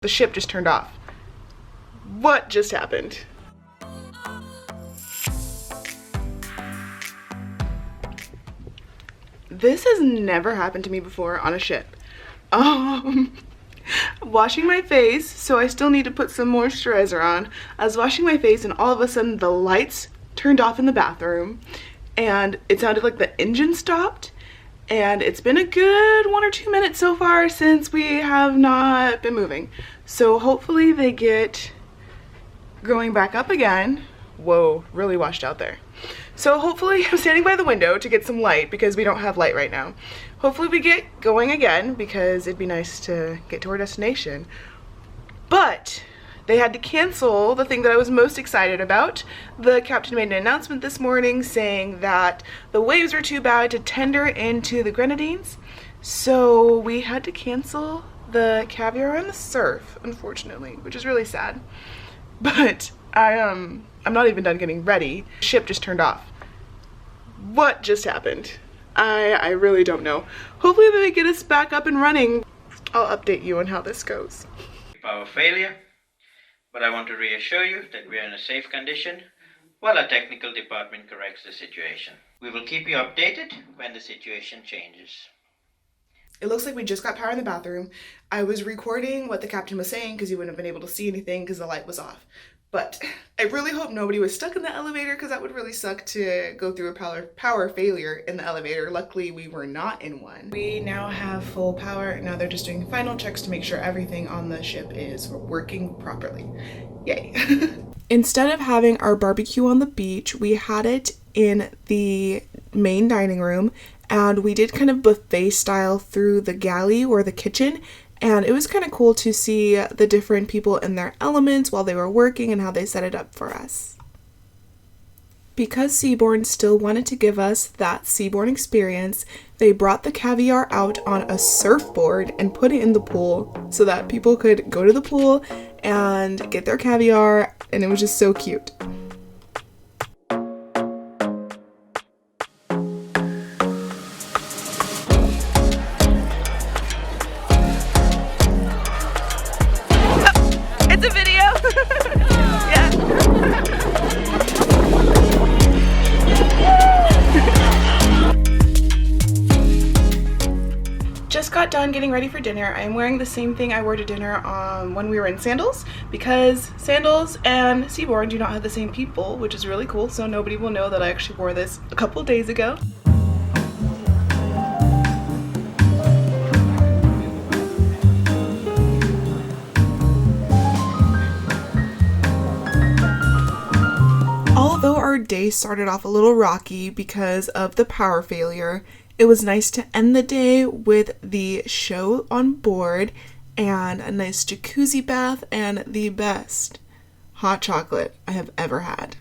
The ship just turned off. What just happened? This has never happened to me before on a ship. Washing my face, so I still need to put some moisturizer on. I was washing my face and all of a sudden the lights turned off in the bathroom and it sounded like the engine stopped, and it's been a good 1 or 2 minutes so far since we have not been moving. So hopefully they get going back up again. Whoa, really washed out there. So hopefully, I'm standing by the window to get some light because we don't have light right now. Hopefully we get going again because it'd be nice to get to our destination. But they had to cancel the thing that I was most excited about. The captain made an announcement this morning saying that the waves were too bad to tender into the Grenadines. So we had to cancel the caviar and the surf, unfortunately, which is really sad. But I'm not even done getting ready. The ship just turned off. What just happened? I really don't know. Hopefully they get us back up and running. I'll update you on how this goes. Power failure, but I want to reassure you that we are in a safe condition while our technical department corrects the situation. We will keep you updated when the situation changes. It looks like we just got power in the bathroom. I was recording what the captain was saying because you wouldn't have been able to see anything because the light was off. But I really hope nobody was stuck in the elevator because that would really suck to go through a power failure in the elevator. Luckily, we were not in one. We now have full power. Now they're just doing final checks to make sure everything on the ship is working properly. Yay. Instead of having our barbecue on the beach, we had it in the main dining room, and we did kind of buffet style through the galley or the kitchen. And it was kind of cool to see the different people in their elements while they were working and how they set it up for us. Because Seabourn still wanted to give us that Seabourn experience, they brought the caviar out on a surfboard and put it in the pool so that people could go to the pool and get their caviar, and it was just so cute. It's a video. Yeah. Just got done getting ready for dinner. I'm wearing the same thing I wore to dinner when we were in Sandals, because Sandals and Seabourn do not have the same people, which is really cool, so nobody will know that I actually wore this a couple days ago. Although our day started off a little rocky because of the power failure, it was nice to end the day with the show on board and a nice jacuzzi bath and the best hot chocolate I have ever had.